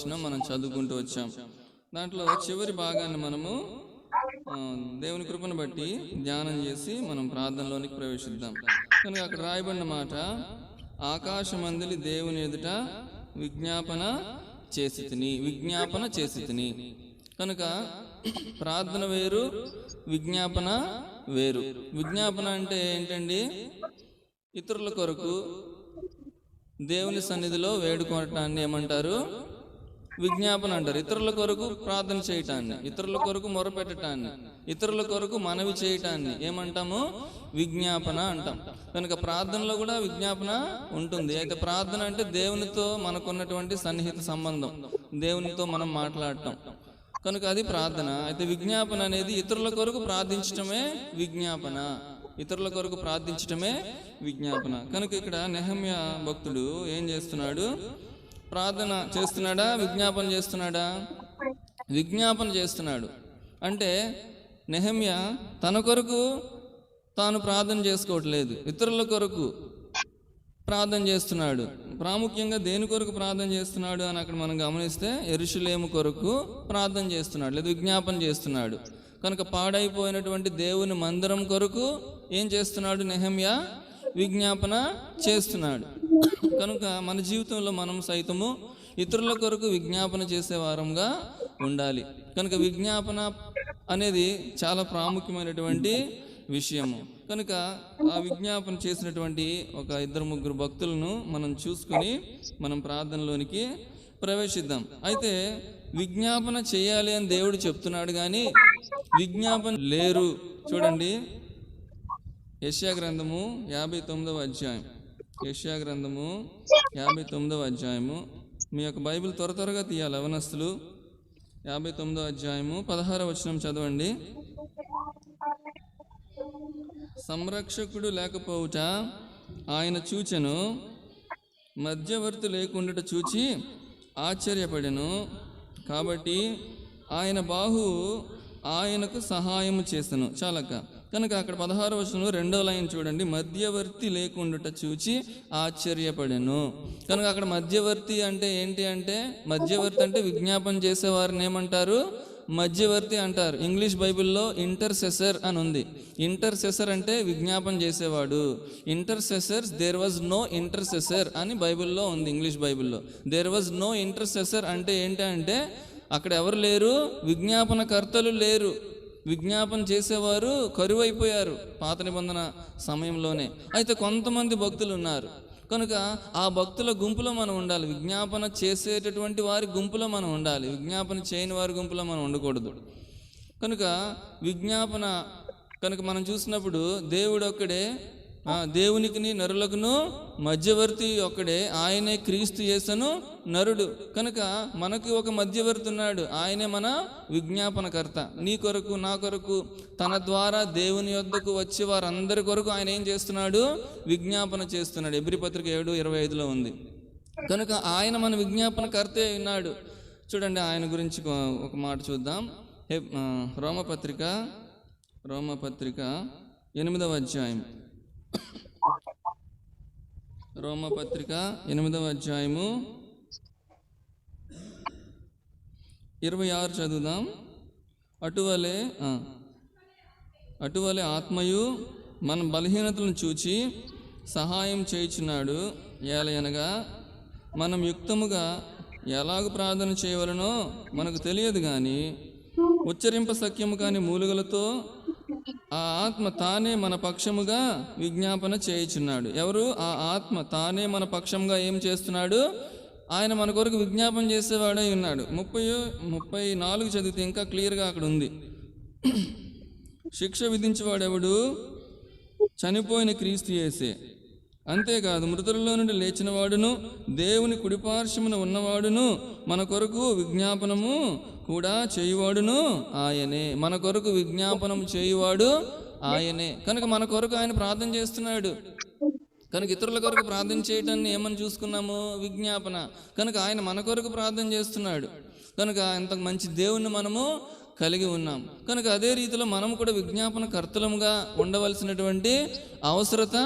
వచనం మనం చదువుకుంటూ వచ్చాం. దాంట్లో చివరి భాగాన్ని మనము దేవుని కృపను బట్టి ధ్యానం చేసి మనం ప్రార్థనలోనికి ప్రవేశిద్దాం. కనుక అక్కడ రాయబడిన మాట, ఆకాశమందలి దేవుని ఎదుట విజ్ఞాపన చేసి తిని. కనుక ప్రార్థన వేరు, విజ్ఞాపన వేరు. విజ్ఞాపన అంటే ఏంటండి? ఇతరుల కొరకు దేవుని సన్నిధిలో వేడుకోవటాన్ని ఏమంటారు? విజ్ఞాపన అంటారు. ఇతరుల కొరకు ప్రార్థన చేయటాన్ని, ఇతరుల కొరకు మొరపెట్టడాన్ని, ఇతరుల కొరకు మనవి చేయటాన్ని ఏమంటాము? విజ్ఞాపన అంటాం. కనుక ప్రార్థనలో కూడా విజ్ఞాపన ఉంటుంది. అయితే ప్రార్థన అంటే దేవునితో మనకున్నటువంటి సన్నిహిత సంబంధం, దేవునితో మనం మాట్లాడటం, కనుక అది ప్రార్థన. అయితే విజ్ఞాపన అనేది ఇతరుల కొరకు ప్రార్థించటమే విజ్ఞాపన, ఇతరుల కొరకు ప్రార్థించటమే విజ్ఞాపన. కనుక ఇక్కడ నెహమ్యా భక్తుడు ఏం చేస్తున్నాడు? ప్రార్థన చేస్తున్నాడా, విజ్ఞాపన చేస్తున్నాడా? విజ్ఞాపన చేస్తున్నాడు. అంటే నెహమ్యా తన కొరకు తాను ప్రార్థన చేసుకోవట్లేదు, ఇతరుల కొరకు ప్రార్థన చేస్తున్నాడు. ప్రాముఖ్యంగా దేని కొరకు ప్రార్థన చేస్తున్నాడు అని అక్కడ మనం గమనిస్తే యెరూషలేము కొరకు ప్రార్థన చేస్తున్నాడు, లేదా విజ్ఞాపన చేస్తున్నాడు. కనుక పాడైపోయినటువంటి దేవుని మందిరం కొరకు ఏం చేస్తున్నాడు? నెహమ్యా విజ్ఞాపన చేస్తున్నాడు. కనుక మన జీవితంలో మనం సైతము ఇతరుల కొరకు విజ్ఞాపన చేసే వారంగా ఉండాలి. కనుక విజ్ఞాపన అనేది చాలా ప్రాముఖ్యమైనటువంటి విషయము. కనుక ఆ విజ్ఞాపన చేసినటువంటి ఒక 2-3 భక్తులను మనం చూసుకొని మనం ప్రార్థనలోనికి ప్రవేశిద్దాం. అయితే విజ్ఞాపన చేయాలి అని దేవుడు చెప్తున్నాడు, కానీ విజ్ఞాపన లేరు. చూడండి, యెషయా గ్రంథము 59వ అధ్యాయం, యెషయా గ్రంథము 59వ అధ్యాయము. మీ యొక్క బైబిల్ త్వరగా తీయాలి యవనస్తులు. 59వ అధ్యాయము 16వ వచనం చదవండి. సంరక్షకుడు లేకపోవుట ఆయన చూచెను, మధ్యవర్తి లేకుండాట చూచి ఆశ్చర్యపడెను. కాబట్టి ఆయన బాహు ఆయనకు సహాయము చేసెను. చాలక్క. కనుక అక్కడ 16వ వచనంలో 2వ లైన్ చూడండి, మధ్యవర్తి లేకుండాట చూచి ఆశ్చర్యపడెను. కనుక అక్కడ మధ్యవర్తి అంటే ఏంటి అంటే, మధ్యవర్తి అంటే విజ్ఞాపన చేసేవారిని ఏమంటారు? మధ్యవర్తి అంటారు. ఇంగ్లీష్ బైబిల్లో ఇంటర్సెసర్ అని ఉంది. ఇంటర్సెసర్ అంటే విజ్ఞాపన చేసేవాడు. Intercessors, there was no intercessor అని బైబిల్లో ఉంది. ఇంగ్లీష్ బైబిల్లో దేర్ వాజ్ నో ఇంటర్సెసర్ అంటే ఏంటంటే అక్కడ ఎవరు లేరు? విజ్ఞాపన కర్తలు లేరు. విజ్ఞాపన చేసేవారు కరువైపోయారు పాత నిబంధన సమయంలోనే. అయితే కొంతమంది భక్తులు ఉన్నారు. కనుక ఆ భక్తుల గుంపులో మనం ఉండాలి. విజ్ఞాపన చేసేటటువంటి వారి గుంపులో మనం ఉండాలి, విజ్ఞాపన చేయని వారి గుంపులో మనం ఉండకూడదు. కనుక విజ్ఞాపన కనుక మనం చూసినప్పుడు దేవుడు ఒక్కడే, దేవునికిని నరులకును మధ్యవర్తి ఒక్కడే, ఆయనే క్రీస్తు యేసును నరుడు. కనుక మనకి ఒక మధ్యవర్తి ఉన్నాడు, ఆయనే మన విజ్ఞాపనకర్త. నీ కొరకు, నా కొరకు, తన ద్వారా దేవుని యొద్దకు వచ్చే వారందరి కొరకు ఆయన ఏం చేస్తున్నాడు? విజ్ఞాపన చేస్తున్నాడు. ఎబ్రీ పత్రిక 7:25లో ఉంది. కనుక ఆయన మన విజ్ఞాపనకర్తే ఉన్నాడు. చూడండి, ఆయన గురించి ఒక మాట చూద్దాం. రోమపత్రిక 8వ అధ్యాయం, రోమపత్రిక 8వ అధ్యాయము 26 చదువుదాం. అటువలే ఆత్మయు మన బలహీనతలను చూచి సహాయం చేయుచున్నాడు. ఏలయనగా మనం యుక్తముగా ఎలాగ ప్రార్థన చేయవలనో మనకు తెలియదు, కానీ ఉచ్చరింప సఖ్యము కాని మూలుగలతో ఆ ఆత్మ తానే మన పక్షముగా విజ్ఞాపన చేయుచున్నాడు. ఎవరు? ఆ ఆత్మ తానే మన పక్షంగా ఏం చేస్తున్నాడు? ఆయన మన కొరకు విజ్ఞాపన చేసేవాడై ఉన్నాడు. 34 చదివితే ఇంకా క్లియర్గా అక్కడ ఉంది. శిక్ష విధించేవాడెవడు? చనిపోయిన క్రీస్తు యేసే. అంతేకాదు, మృతులలో నుండి లేచిన వాడును దేవుని కుడిపార్శ్వమున ఉన్నవాడును మన కొరకు విజ్ఞాపనము కూడా చేయువాడును ఆయనే. మన కొరకు విజ్ఞాపనం చేయువాడు ఆయనే. కనుక మన కొరకు ఆయన ప్రార్థన చేస్తున్నాడు. కనుక ఇతరుల కొరకు ప్రార్థన చేయటాన్ని ఏమని చూసుకున్నాము? విజ్ఞాపన. కనుక ఆయన మన కొరకు ప్రార్థన చేస్తున్నాడు. కనుక ఇంత మంచి దేవుణ్ణి మనము కలిగి ఉన్నాం. కనుక అదే రీతిలో మనం కూడా విజ్ఞాపన కర్తలుగా ఉండవలసినటువంటి అవసరత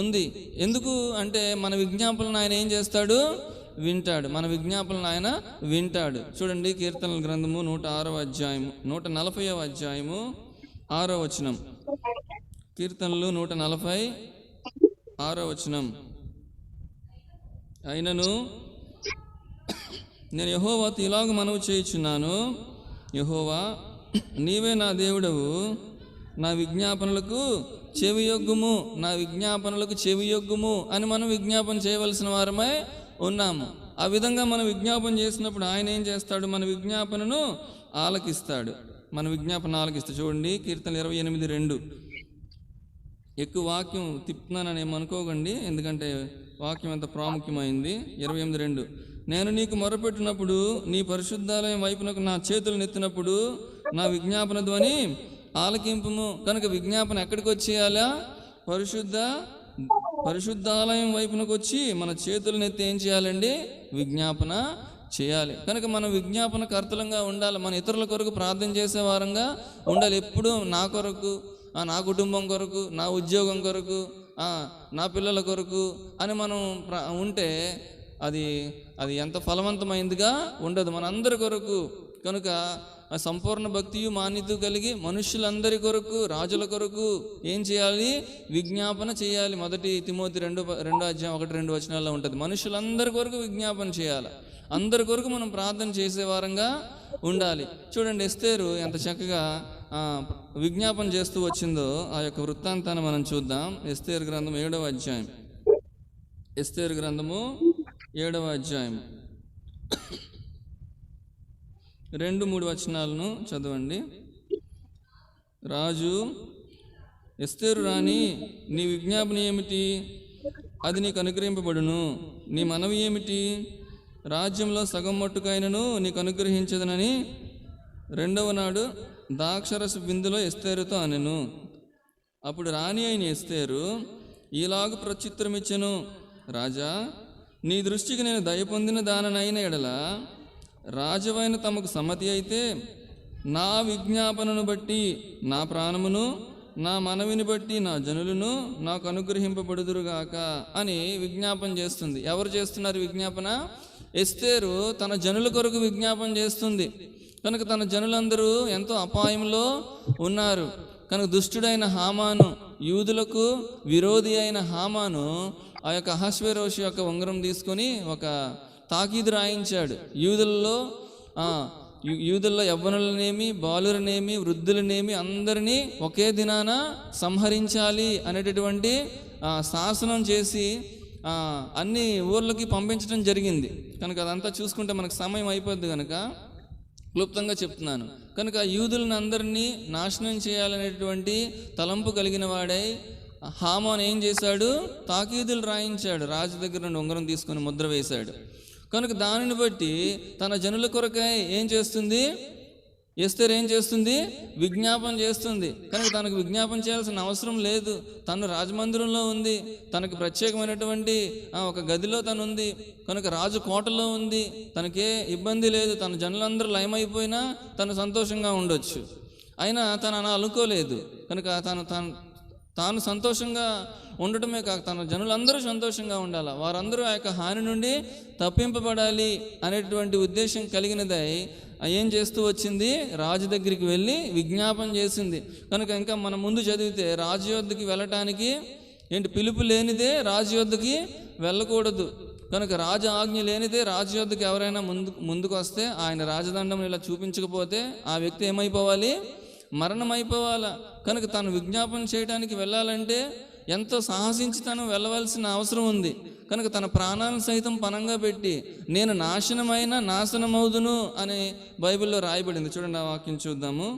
ఉంది. ఎందుకు అంటే మన విజ్ఞాపనను ఆయన ఏం చేస్తాడు? వింటాడు. మన విజ్ఞాపనలు ఆయన వింటాడు. చూడండి కీర్తనల గ్రంథము 106వ అధ్యాయము 140వ అధ్యాయము 6వ వచనం. కీర్తనలు 146వ వచనం. అయినను నేను యెహోవాతో ఇలాగ మనవి చేయుచున్నాను, యెహోవా నీవే నా దేవుడవు, నా విజ్ఞాపనలకు చెవియొగ్గుము, నా విజ్ఞాపనలకు చెవియొగ్గుము అని మనం విజ్ఞాపన చేయవలసిన వారమై ఉన్నాము. ఆ విధంగా మనం విజ్ఞాపన చేసినప్పుడు ఆయన ఏం చేస్తాడు? మన విజ్ఞాపనను ఆలకిస్తాడు. మన విజ్ఞాపన ఆలకిస్తాడు. చూడండి కీర్తన 28:2. ఎక్కువ వాక్యం తిప్పుతున్నానని ఏమనుకోకండి, ఎందుకంటే వాక్యం ఎంత ప్రాముఖ్యమైంది. 28:2. నేను నీకు మొరపెట్టినప్పుడు నీ పరిశుద్ధాలయం వైపునకు నా చేతులు నెత్తినప్పుడు నా విజ్ఞాపన ధ్వని ఆలకింపుము. కనుక విజ్ఞాపన ఎక్కడికి వచ్చేయాలా? పరిశుద్ధాలయం వైపునకు వచ్చి మన చేతులను ఎత్తి ఏం చేయాలండి? విజ్ఞాపన చేయాలి. కనుక మనం విజ్ఞాపన కర్తలంగా ఉండాలి. మన ఇతరుల కొరకు ప్రార్థన చేసే వారంగా ఉండాలి. ఎప్పుడు నా కొరకు, నా కుటుంబం కొరకు, నా ఉద్యోగం కొరకు, నా పిల్లల కొరకు అని మనం ఉంటే అది ఎంత ఫలవంతమైందిగా ఉండదు. మనందరి కొరకు. కనుక సంపూర్ణ భక్తియు మాన్యత కలిగి మనుషులందరి కొరకు, రాజుల కొరకు ఏం చేయాలి? విజ్ఞాపన చేయాలి. 1 తిమోతి 2:1-2 వచనాల్లో ఉంటుంది. మనుషులందరి కొరకు విజ్ఞాపన చేయాలి. అందరి కొరకు మనం ప్రార్థన చేసే వారంగా ఉండాలి. చూడండి ఎస్తేరు ఎంత చక్కగా విజ్ఞాపన చేస్తూ వచ్చిందో ఆ యొక్క వృత్తాంతాన్ని మనం చూద్దాం. ఎస్తేరు గ్రంథం 7వ అధ్యాయం. ఎస్తేరు గ్రంథము 7వ అధ్యాయం 2-3 వచనాలను చదవండి. రాజు, ఎస్తేరు రాణి, నీ విజ్ఞాపన ఏమిటి? అది నీకు అనుగ్రహింపబడును. నీ మనవి ఏమిటి? రాజ్యంలో సగం మట్టుకైనను నీకు అనుగ్రహించదనని 2వ నాడు ద్రాక్షరస బిందులో ఎస్తేరుతో అనెను. అప్పుడు రాణి అయిన ఎస్తేరు ఈలాగు ప్రత్యుత్తరమిచ్చెను, రాజా, నీ దృష్టికి నేను దయ పొందిన దాననైన ఎడల రాజవైన తమకు సమ్మతి అయితే నా విజ్ఞాపనను బట్టి నా ప్రాణమును, నా మనవిని బట్టి నా జనులను నాకు అనుగ్రహింపబడుదురుగాక అని విజ్ఞాపన చేస్తుంది. ఎవరు చేస్తున్నారు విజ్ఞాపన? ఎస్తేరు తన జనుల కొరకు విజ్ఞాపన చేస్తుంది. కనుక తన జనులందరూ ఎంతో అపాయంలో ఉన్నారు. కనుక దుష్టుడైన హామాను, యూదులకు విరోధి అయిన హామాను ఆ యొక్క అహష్వేరోషు యొక్క ఉంగరం తీసుకొని ఒక తాకీదు రాయించాడు. యూదుల్లో యవ్వనులనేమి, బాలులనేమి, వృద్ధులనేమి అందరినీ ఒకే దినాన సంహరించాలి అనేటటువంటి శాసనం చేసి అన్ని ఊర్లకి పంపించడం జరిగింది. కనుక అదంతా చూసుకుంటే మనకు సమయం అయిపోద్ది కనుక క్లుప్తంగా చెప్తున్నాను. కనుక యూదులను అందరినీ నాశనం చేయాలనేటువంటి తలంపు కలిగిన వాడై హామాన్ ఏం చేశాడు? తాకీదులు రాయించాడు. రాజు దగ్గర నుండి ఉంగరం తీసుకొని ముద్ర వేశాడు. కనుక దానిని బట్టి తన జనుల కొరకై ఏం చేస్తుంది? ఎస్తేరు ఏం చేస్తుంది? విజ్ఞాపన చేస్తుంది. కనుక తనకు విజ్ఞాపన చేయాల్సిన అవసరం లేదు. తను రాజమందిరంలో ఉంది, తనకు ప్రత్యేకమైనటువంటి ఒక గదిలో తను ఉంది, కనుక రాజు కోటలో ఉంది, తనకే ఇబ్బంది లేదు. తన జనులందరూ లయమైపోయినా తను సంతోషంగా ఉండొచ్చు. అయినా తను అలా అనుకోలేదు. కనుక తాను సంతోషంగా ఉండటమే కాక తన జనులందరూ సంతోషంగా ఉండాలి, వారందరూ ఆ యొక్క హాని నుండి తప్పింపబడాలి అనేటువంటి ఉద్దేశం కలిగినదై ఏం చేస్తూ వచ్చింది? రాజు దగ్గరికి వెళ్ళి విజ్ఞాపన చేసింది. కనుక ఇంకా మనం ముందు చదివితే రాజు యొద్దకి వెళ్ళటానికి పిలుపు లేనిదే రాజు యొద్దకి వెళ్ళకూడదు. కనుక రాజు ఆజ్ఞ లేనిదే రాజు యొద్దకి ఎవరైనా ముందుకు వస్తే ఆయన రాజదండం ఇలా చూపించకపోతే ఆ వ్యక్తి ఏమైపోవాలి? మరణమైపోవాలా. కనుక తను విజ్ఞాపన చేయడానికి వెళ్ళాలంటే ఎంతో సాహసించి తను వెళ్ళవలసిన అవసరం ఉంది. కనుక తన ప్రాణాలను సైతం పణంగా పెట్టి నేను నాశనమవుదును అని బైబిల్లో రాయబడింది. చూడండి ఆ వాక్యం చూద్దాము.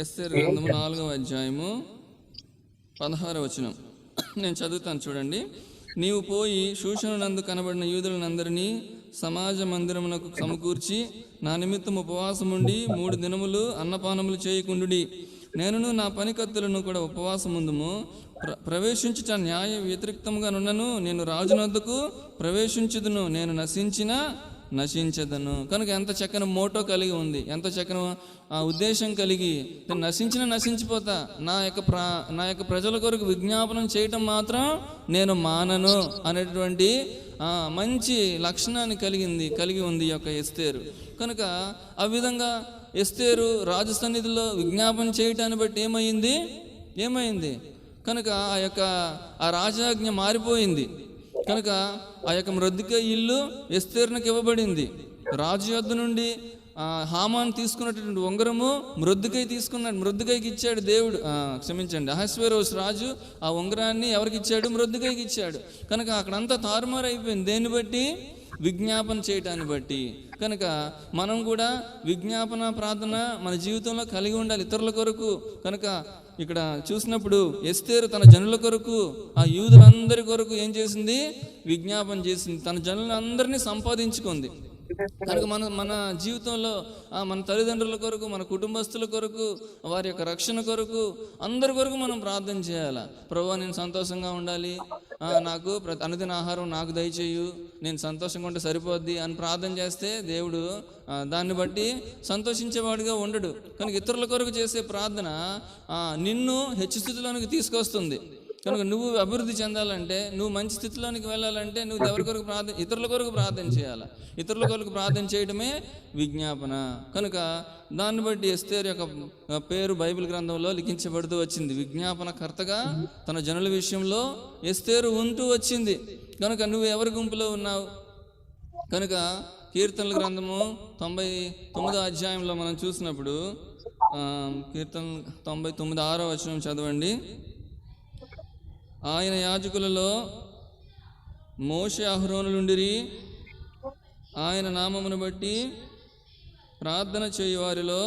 ఎస్తేరు గ్రంథము 4వ అధ్యాయము 16వ వచనం నేను చదువుతాను చూడండి. నీవు పోయి షూషనునందు కనబడిన యూదులనందరినీ సమాజ మందిరమునకు సమకూర్చి నా నిమిత్తం ఉపవాసముండి 3 దినములు అన్నపానములు చేయకుండుడి. నేనును నా పనికత్తులను కూడా ఉపవాసముందుము. ప్రవేశించుట న్యాయ వ్యతిరిక్తంగా నున్నను నేను రాజునొద్దకు ప్రవేశించుదును. నేను నశించిన నశించదను. కనుక ఎంత చక్కని మోటో కలిగి ఉంది, ఎంత చక్కని ఉద్దేశం కలిగి, నశించిపోతా, నా యొక్క ప్రజల కొరకు విజ్ఞాపనం చేయటం మాత్రం నేను మానను అనేటువంటి మంచి లక్షణాన్ని కలిగి ఉంది ఈ యొక్క ఎస్తేరు. కనుక ఆ విధంగా ఎస్తేరు రాజు సన్నిధిలో విజ్ఞాపన చేయటాన్ని బట్టి ఏమైంది కనుక ఆ రాజాజ్ఞ మారిపోయింది. కనుక ఆ యొక్క మొర్దెకై ఇల్లు ఎస్తేరునకు ఇవ్వబడింది. రాజు యొద్ద నుండి హామాను తీసుకున్నటువంటి ఉంగరము మొర్దెకై తీసుకున్నాడు, మొర్దెకైకి ఇచ్చాడు దేవుడు. క్షమించండి, అహష్వేరోషు రాజు ఆ ఉంగరాన్ని ఎవరికి ఇచ్చాడు? మొర్దెకైకి ఇచ్చాడు. కనుక అక్కడంతా తారుమారు అయిపోయింది. దేన్ని బట్టి? విజ్ఞాపన చేయటాన్ని బట్టి. కనుక మనం కూడా విజ్ఞాపన ప్రార్థన మన జీవితంలో కలిగి ఉండాలి, ఇతరుల కొరకు. కనుక ఇక్కడ చూసినప్పుడు ఎస్తేరు తన జనుల కొరకు, ఆ యూదులందరి కొరకు ఏం చేసింది? విజ్ఞాపన చేసింది. తన జనులందరినీ సంపాదించుకుంది. కనుక మన జీవితంలో మన తల్లిదండ్రుల కొరకు, మన కుటుంబస్తుల కొరకు, వారి యొక్క రక్షణ కొరకు, అందరి కొరకు మనం ప్రార్థన చేయాలి. ప్రభువా, నేను సంతోషంగా ఉండాలి, నాకు అనుదిన ఆహారం నాకు దయచేయు, నేను సంతోషంగా ఉంటే సరిపోద్ది అని ప్రార్థన చేస్తే దేవుడు దాన్ని బట్టి సంతోషించేవాడిగా ఉండడు. కనుక ఇతరుల కొరకు చేసే ప్రార్థన నిన్ను హెచ్చు స్థితిలోనికి తీసుకొస్తుంది. కనుక నువ్వు అభివృద్ధి చెందాలంటే, నువ్వు మంచి స్థితిలోనికి వెళ్ళాలంటే, నువ్వు ఎవరి కొరకు ఇతరుల కొరకు ప్రార్థన చేయాలి. ఇతరుల కొరకు ప్రార్థన చేయడమే విజ్ఞాపన. కనుక దాన్ని బట్టి ఎస్తేరు యొక్క పేరు బైబిల్ గ్రంథంలో లిఖించబడుతూ వచ్చింది. విజ్ఞాపనకర్తగా తన జనుల విషయంలో ఎస్తేరు ఉంటూ వచ్చింది. కనుక నువ్వు ఎవరి గుంపులో ఉన్నావు? కనుక కీర్తనల గ్రంథము 99వ అధ్యాయంలో మనం చూసినప్పుడు కీర్తన 99 వచనం చదవండి. ఆయన యాజకులలో మోషే అహరోనులుండిరి, ఆయన నామమును బట్టి ప్రార్థన చేయువారిలో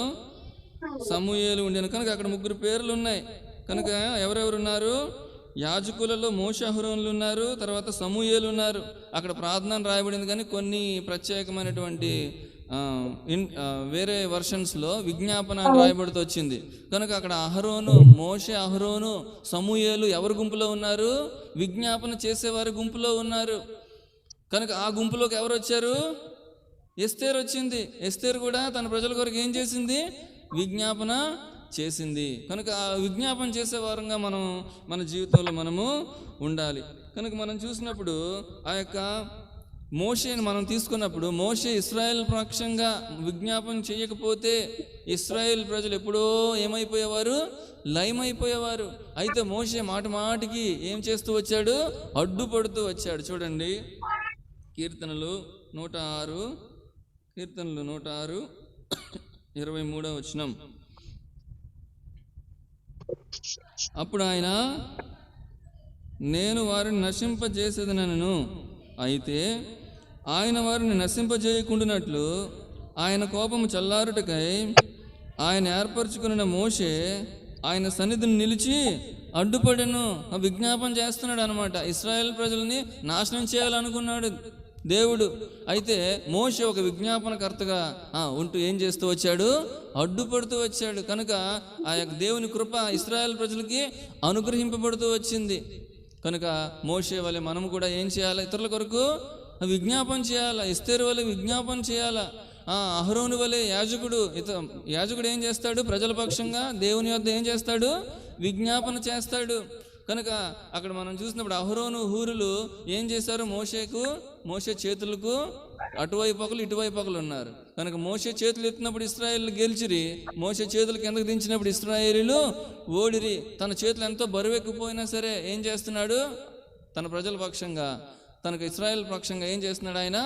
సమూయేలు ఉండెను. కనుక అక్కడ 3 పేర్లు ఉన్నాయి. కనుక ఎవరెవరు ఉన్నారు? యాజకులలో మోషే అహరోనులు ఉన్నారు, తర్వాత సమూయేలు ఉన్నారు. అక్కడ ప్రార్థన రాయబడింది, కానీ కొన్ని ప్రత్యేకమైనటువంటి వేరే వర్షన్స్లో విజ్ఞాపన రాయబడుతూ వచ్చింది. కనుక అక్కడ మోషే అహరోను సమూయేలు ఎవరి గుంపులో ఉన్నారు? విజ్ఞాపన చేసేవారి గుంపులో ఉన్నారు. కనుక ఆ గుంపులోకి ఎవరు వచ్చారు? ఎస్తేరు వచ్చింది. ఎస్తేరు కూడా తన ప్రజల కొరకు ఏం చేసింది? విజ్ఞాపన చేసింది. కనుక ఆ విజ్ఞాపన చేసే వారంగా మన జీవితంలో మనము ఉండాలి. కనుక మనం చూసినప్పుడు ఆ యొక్క మోషేని మనం తీసుకున్నప్పుడు, మోషే ఇశ్రాయేల్ పక్షంగా విజ్ఞాపన చేయకపోతే ఇశ్రాయేల్ ప్రజలు ఎప్పుడో ఏమైపోయేవారు? లయమైపోయేవారు. అయితే మోషే మాటికి ఏం చేస్తూ వచ్చాడు? అడ్డుపడుతూ వచ్చాడు. చూడండి, కీర్తనలు 106 23వ వచనం. అప్పుడు ఆయన, నేను వారిని నశింపజేసేదనను, అయితే ఆయన వారిని నశింపజేయకుండానట్లు ఆయన కోపము చల్లారుటకై ఆయన ఏర్పరచుకున్న మోషే ఆయన సన్నిధిని నిలిచి అడ్డుపడెను. విజ్ఞాపన చేస్తున్నాడు అనమాట. ఇశ్రాయేల్ ప్రజల్ని నాశనం చేయాలనుకున్నాడు దేవుడు. అయితే మోషే ఒక విజ్ఞాపనకర్తగా ఉంటూ ఏం చేస్తూ వచ్చాడు? అడ్డుపడుతూ వచ్చాడు. కనుక ఆ యొక్క దేవుని కృప ఇశ్రాయేల్ ప్రజలకి అనుగ్రహింపబడుతూ వచ్చింది. కనుక మోషే వలె మనము కూడా ఏం చేయాలి? ఇతరుల కొరకు విజ్ఞాపన చేయాలా. ఎస్తేరు వలె విజ్ఞాపన చేయాలా. అహరోను వలె యాజకుడు ఏం చేస్తాడు? ప్రజల పక్షంగా దేవుని వద్ద ఏం చేస్తాడు? విజ్ఞాపన చేస్తాడు. కనుక అక్కడ మనం చూసినప్పుడు అహరోను హూరులు ఏం చేశారు? మోషే చేతులకు అటువైపు ఒకరు ఇటువైపు ఒకరు ఉన్నారు. కనుక మోషే చేతులు ఎత్తినప్పుడు ఇశ్రాయేలు గెలిచిరి, మోషే చేతులు కిందకు దించినప్పుడు ఇశ్రాయేలీలు ఓడిరి. తన చేతులు ఎంతో బరువెక్కిపోయినా సరే ఏం చేస్తున్నాడు? తన ప్రజల పక్షంగా, తనకు ఇశ్రాయేల్ పక్షంగా ఏం చేస్తున్నాడు? ఆయన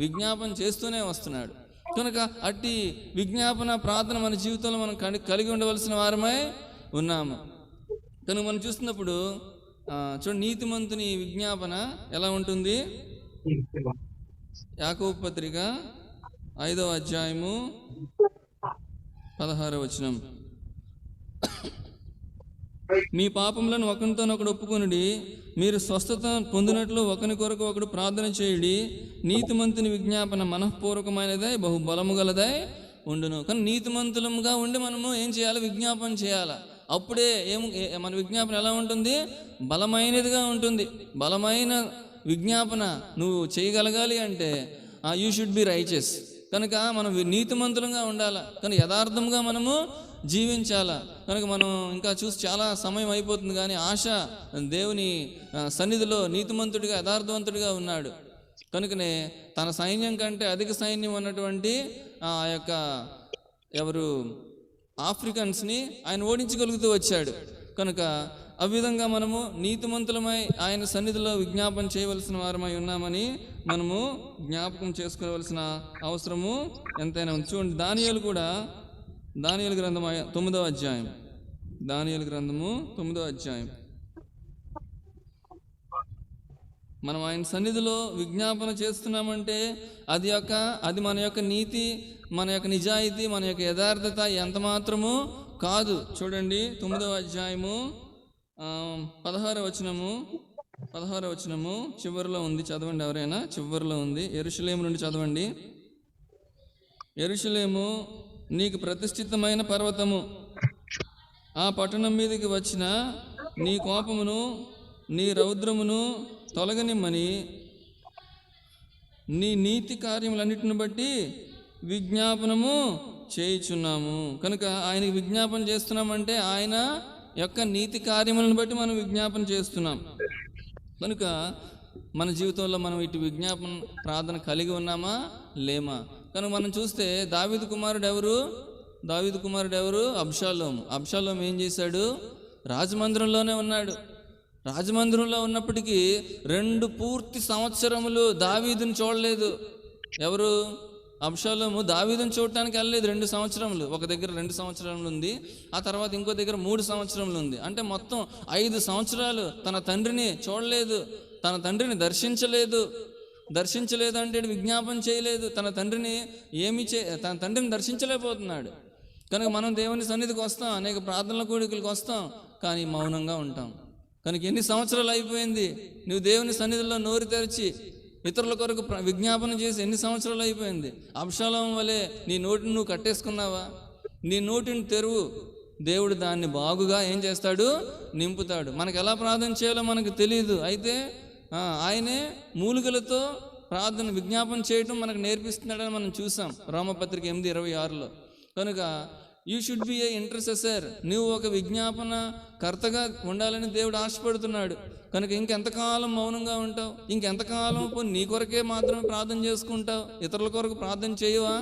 విజ్ఞాపన చేస్తూనే వస్తున్నాడు. కనుక అట్టి విజ్ఞాపన ప్రార్థన మన జీవితంలో మనం కలిగి ఉండవలసిన వారమై ఉన్నాము. కనుక మనం చూస్తున్నప్పుడు చూడండి, నీతిమంతుని విజ్ఞాపన ఎలా ఉంటుంది? యాకోబు పత్రిక 5వ అధ్యాయము 16వ వచనం. మీ పాపములను ఒకరితోనొకడు ఒప్పుకొనుడి, మీరు స్వస్థత పొందినట్లు ఒకరి కొరకు ఒకడు ప్రార్థన చేయుడి. నీతిమంతుని విజ్ఞాపన మనఃపూర్వకమైనదై బహుబలము గలదై ఉండును. కానీ నీతిమంతులముగా ఉండి మనము ఏం చేయాలి? విజ్ఞాపన చేయాలి. అప్పుడే మన విజ్ఞాపన ఎలా ఉంటుంది? బలమైనదిగా ఉంటుంది. బలమైన విజ్ఞాపన నువ్వు చేయగలగాలి అంటే యూ షుడ్ బి రైచియస్. కనుక మనం నీతిమంతులంగా ఉండాలా, కానీ యథార్థంగా మనము జీవించాలా. కనుక మనం ఇంకా చూసి చాలా సమయం అయిపోతుంది, కానీ ఆశ దేవుని సన్నిధిలో నీతిమంతుడిగా యథార్థవంతుడిగా ఉన్నాడు. కనుకనే తన సైన్యం కంటే అధిక సైన్యం ఉన్నటువంటి ఆ యొక్క ఎవరు ఆఫ్రికన్స్ని ఆయన ఓడించగలుగుతూ వచ్చాడు. కనుక ఆ విధంగా మనము నీతిమంతులమై ఆయన సన్నిధిలో విజ్ఞాపన చేయవలసిన వారమై ఉన్నామని మనము జ్ఞాపకం చేసుకోవలసిన అవసరము ఎంతైనా ఉంది. చూడండి, దానియేలు గ్రంథం 9వ అధ్యాయం. దానియేలు గ్రంథము 9వ అధ్యాయం. మనం ఆయన సన్నిధిలో విజ్ఞాపన చేస్తున్నామంటే అది మన యొక్క నీతి, మన యొక్క నిజాయితీ, మన యొక్క యథార్థత ఎంత మాత్రము కాదు. చూడండి, 9వ అధ్యాయము 16వ వచనము చివరిలో ఉంది, చదవండి. ఎవరైనా చివరిలో ఉంది. యెరూషలేము నుండి చదవండి. యెరూషలేము నీకు ప్రతిష్ఠితమైన పర్వతము, ఆ పట్టణం మీదకి వచ్చిన నీ కోపమును నీ రౌద్రమును తొలగనిమ్మని నీ నీతి కార్యములన్నిటిని బట్టి విజ్ఞాపనము చేయుచున్నాము. కనుక ఆయనకి విజ్ఞాపన చేస్తున్నామంటే ఆయన యొక్క నీతి కార్యములను బట్టి మనం విజ్ఞాపన చేస్తున్నాం. కనుక మన జీవితంలో మనం ఇటు విజ్ఞాపన ప్రార్థన కలిగి ఉన్నామా లేమా? కనుక మనం చూస్తే దావీదు కుమారుడు ఎవరు? అబ్షాలోము ఏం చేశాడు? రాజమందిరంలోనే ఉన్నాడు. రాజమందిరంలో ఉన్నప్పటికీ 2 పూర్తి సంవత్సరములు దావీదుని చూడలేదు. ఎవరు? అబ్షాలోము దావీదుని చూడటానికి వెళ్ళలేదు 2 సంవత్సరములు. ఒక దగ్గర 2 సంవత్సరములు ఉంది, ఆ తర్వాత ఇంకో దగ్గర 3 సంవత్సరములు ఉంది. అంటే మొత్తం 5 సంవత్సరాలు తన తండ్రిని చూడలేదు, తన తండ్రిని దర్శించలేదు అంటే విజ్ఞాపన చేయలేదు. తన తండ్రిని దర్శించలేకపోతున్నాడు. కనుక మనం దేవుని సన్నిధికి వస్తాం, అనేక ప్రార్థనల కూడికలకు వస్తాం, కానీ మౌనంగా ఉంటాం. కనుక ఎన్ని సంవత్సరాలు అయిపోయింది నువ్వు దేవుని సన్నిధిలో నోరు తెరిచి ఇతరుల కొరకు విజ్ఞాపన చేసి? ఎన్ని సంవత్సరాలు అయిపోయింది? అబ్షాలోము వలె నీ నోటిని నువ్వు కట్టేసుకున్నావా? నీ నోటిని తెరువు, దేవుడు దాన్ని బాగుగా ఏం చేస్తాడు? నింపుతాడు. మనకు ఎలా ప్రార్థన చేయాలో మనకు తెలియదు, అయితే ఆయనే మూలికలతో ప్రార్థన విజ్ఞాపన చేయటం మనకు నేర్పిస్తున్నాడని మనం చూసాం రోమపత్రిక 8:26లో. కనుక you should be A intercessor. నువ్వు ఒక విజ్ఞాపన కర్తగా ఉండాలని దేవుడు ఆశపడుతున్నాడు. కనుక ఇంకెంతకాలం మౌనంగా ఉంటావు? ఇంకెంతకాలం నీ కొరకే మాత్రమే ప్రార్థన చేసుకుంటావు, ఇతరుల కొరకు ప్రార్థన చేయవా?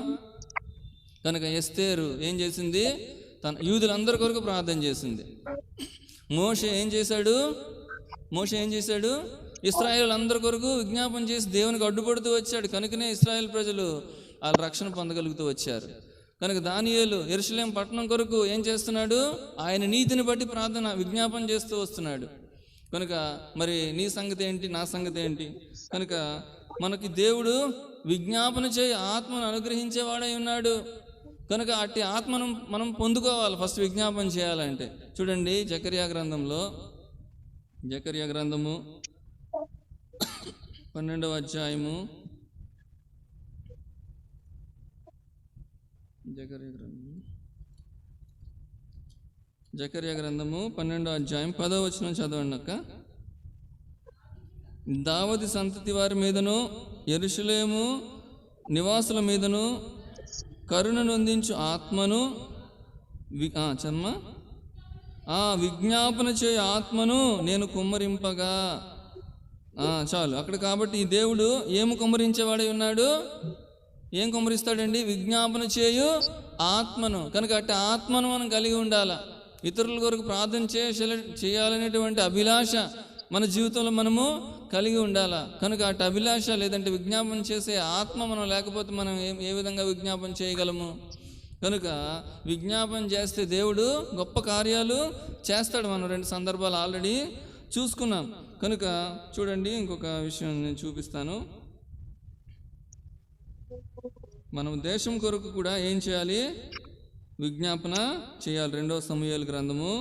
కనుక ఎస్తేరు ఏం చేసింది? తన యూదులందరి కొరకు ప్రార్థన చేసింది. మోషే ఏం చేశాడు? ఇశ్రాయేల్ అందరి కొరకు విజ్ఞాపన చేసి దేవునికి అడ్డుపడుతూ వచ్చాడు. కనుకనే ఇశ్రాయేల్ ప్రజలు వాళ్ళ రక్షణ పొందగలుగుతూ వచ్చారు. కనుక దానియేలు యెరూషలేము పట్టణం కొరకు ఏం చేస్తున్నాడు? ఆయన నీతిని బట్టి ప్రార్థన విజ్ఞాపన చేస్తూ వస్తున్నాడు. కనుక మరి నీ సంగతి ఏంటి, నా సంగతి ఏంటి? కనుక మనకి దేవుడు విజ్ఞాపన చేయి ఆత్మను అనుగ్రహించేవాడై ఉన్నాడు. కనుక అట్టి ఆత్మను మనం పొందుకోవాలి ఫస్ట్ విజ్ఞాపన చేయాలంటే. చూడండి, జకర్యా గ్రంథము 12వ అధ్యాయము. జకర్యా గ్రంథము 12వ అధ్యాయం 10వ వచనం చదవండి అక్క. దావీదు సంతతి వారి మీదను యెరూషలేము నివాసుల మీదను కరుణ నొందించు ఆత్మను విజ్ఞాపన చేయ ఆత్మను నేను కుమ్మరింపగా. చాలు అక్కడ. కాబట్టి ఈ దేవుడు ఏమి కుమ్మరించేవాడై ఉన్నాడు? ఏం కుమ్మరిస్తాడండి? విజ్ఞాపన చేయు ఆత్మను. కనుక అట్టి ఆత్మను మనం కలిగి ఉండాలా. ఇతరుల కొరకు ప్రార్థన చేయాలనేటువంటి అభిలాష మన జీవితంలో మనము కలిగి ఉండాలా. కనుక అటు అభిలాష లేదంటే విజ్ఞాపన చేసే ఆత్మ మనం లేకపోతే మనం ఏ విధంగా విజ్ఞాపన చేయగలము? కనుక విజ్ఞాపన చేస్తే దేవుడు గొప్ప కార్యాలు చేస్తాడు. మనం 2 సందర్భాలు ఆల్రెడీ చూసుకున్నాం. కనుక చూడండి, ఇంకొక విషయం నేను చూపిస్తాను. మనం దేశం కొరకు కూడా ఏం చేయాలి? విజ్ఞాపన చేయాలి. 2వ సమూయేలు గ్రంథము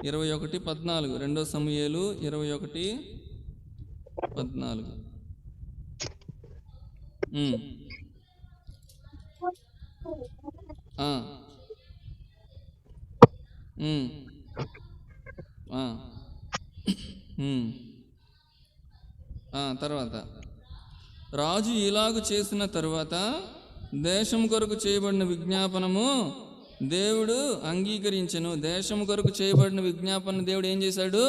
21:14. 2వ సమూయేలు 21:14. తర్వాత రాజు ఇలాగు చేసిన తరువాత దేశం కొరకు చేయబడిన విజ్ఞాపనము దేవుడు అంగీకరించెను. దేశం కొరకు చేయబడిన విజ్ఞాపన దేవుడు ఏం చేశాడు?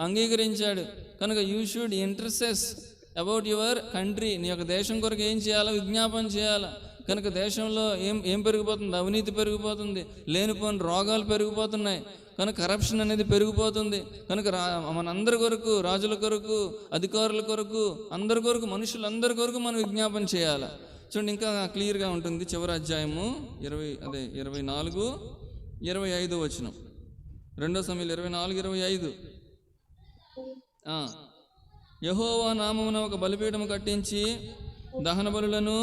అంగీకరించాడు. కనుక you should interest about your country. నీ యొక్క దేశం కొరకు ఏం చేయాలా? విజ్ఞాపన చేయాలా. కనుక దేశంలో ఏం పెరిగిపోతుంది? అవినీతి పెరిగిపోతుంది, లేనిపోని రోగాలు పెరిగిపోతున్నాయి, కనుక కరప్షన్ అనేది పెరిగిపోతుంది. కనుక మనందరి కొరకు, రాజుల కొరకు, అధికారుల కొరకు, అందరి కొరకు, మనుషులందరి కొరకు మనం విజ్ఞాపన చేయాలి. చూడండి, ఇంకా క్లియర్గా ఉంటుంది. చివరి అధ్యాయము 24, 25 వచనం. 2 సమూయేలు 24, 25. యెహోవా నామమున ఒక బలిపీఠము కట్టించి దహన బలులను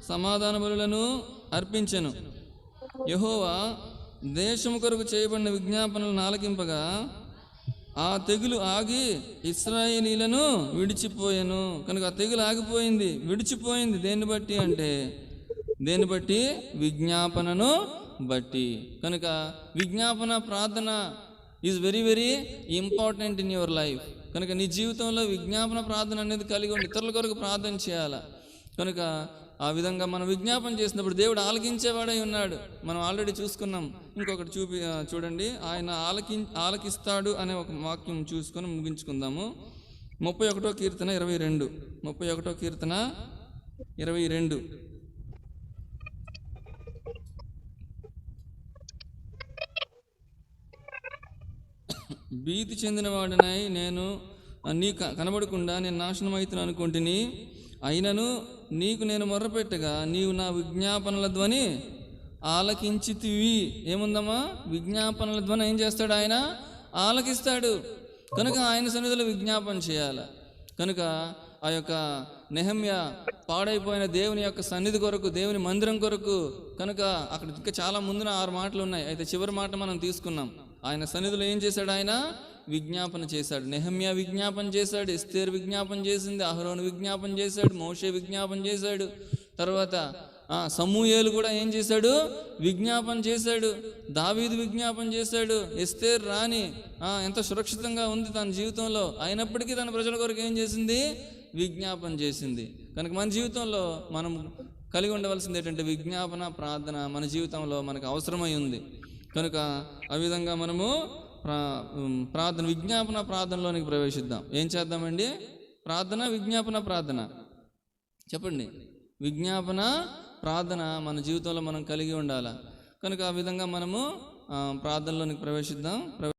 సమాధాన బలులను అర్పించెను. యెహోవా దేశము కొరకు చేయబడిన విజ్ఞాపనలను ఆలకింపగా ఆ తెగులు ఆగి ఇశ్రాయేలీలను విడిచిపోయాను. కనుక ఆ తెగులు ఆగిపోయింది, విడిచిపోయింది. దేన్ని బట్టి అంటే విజ్ఞాపనను బట్టి. కనుక విజ్ఞాపన ప్రార్థన is very very important in your life. కనుక నీ జీవితంలో విజ్ఞాపన ప్రార్థన అనేది కలిగి ఉండి ఇతరుల కొరకు ప్రార్థన చేయాలి. కనుక ఆ విధంగా మనం విజ్ఞాపన చేసినప్పుడు దేవుడు ఆలకించేవాడై ఉన్నాడు. మనం ఆల్రెడీ చూసుకున్నాం. ఇంకొకటి చూడండి, ఆయన ఆలకిస్తాడు అనే ఒక వాక్యం చూసుకొని ముగించుకుందాము. 31వ కీర్తన 22. 31వ కీర్తన 22. భీతి చెందినవాడినై నేను నీ కనబడకుండా నేను నాశనం అవుతున్నాను అనుకుంటుని, అయినను నీకు నేను మొర్రపెట్టగా నీవు నా విజ్ఞాపనల ధ్వని ఆలకించితివి. ఏముందమ్మా? విజ్ఞాపనల ధ్వని ఏం చేస్తాడు? ఆయన ఆలకిస్తాడు. కనుక ఆయన సన్నిధిలో విజ్ఞాపన చేయాలి. కనుక ఆ యొక్క నెహమ్యా పాడైపోయిన దేవుని యొక్క సన్నిధి కొరకు, దేవుని మందిరం కొరకు, కనుక అక్కడ ఇంకా చాలా ముందున 6 మాటలు ఉన్నాయి. అయితే చివరి మాట మనం తీసుకున్నాం. ఆయన సన్నిధిలో ఏం చేశాడు? ఆయన విజ్ఞాపన చేశాడు. నెహమ్యా విజ్ఞాపన చేశాడు, ఎస్తేరు విజ్ఞాపన చేసింది, అహరోను విజ్ఞాపన చేశాడు, మోషే విజ్ఞాపన చేశాడు, తర్వాత సమూయేలు కూడా ఏం చేశాడు? విజ్ఞాపన చేశాడు. దావీదు విజ్ఞాపన చేశాడు. ఎస్తేరు రాణి ఎంత సురక్షితంగా ఉంది తన జీవితంలో, అయినప్పటికీ తన ప్రజల కొరకు ఏం చేసింది? విజ్ఞాపన చేసింది. కనుక మన జీవితంలో మనం కలిగి ఉండవలసింది ఏంటంటే విజ్ఞాపన ప్రార్థన మన జీవితంలో మనకు అవసరమై ఉంది. కనుక ఆ విధంగా మనము ప్రార్థన, విజ్ఞాపన ప్రార్థనలోనికి ప్రవేశిద్దాం. ఏం చేద్దామండి? ప్రార్థన, విజ్ఞాపన ప్రార్థన. చెప్పండి. విజ్ఞాపన ప్రార్థన మన జీవితంలో మనం కలిగి ఉండాలి. కనుక ఆ విధంగా మనము ప్రార్థనలోనికి ప్రవేశిద్దాం.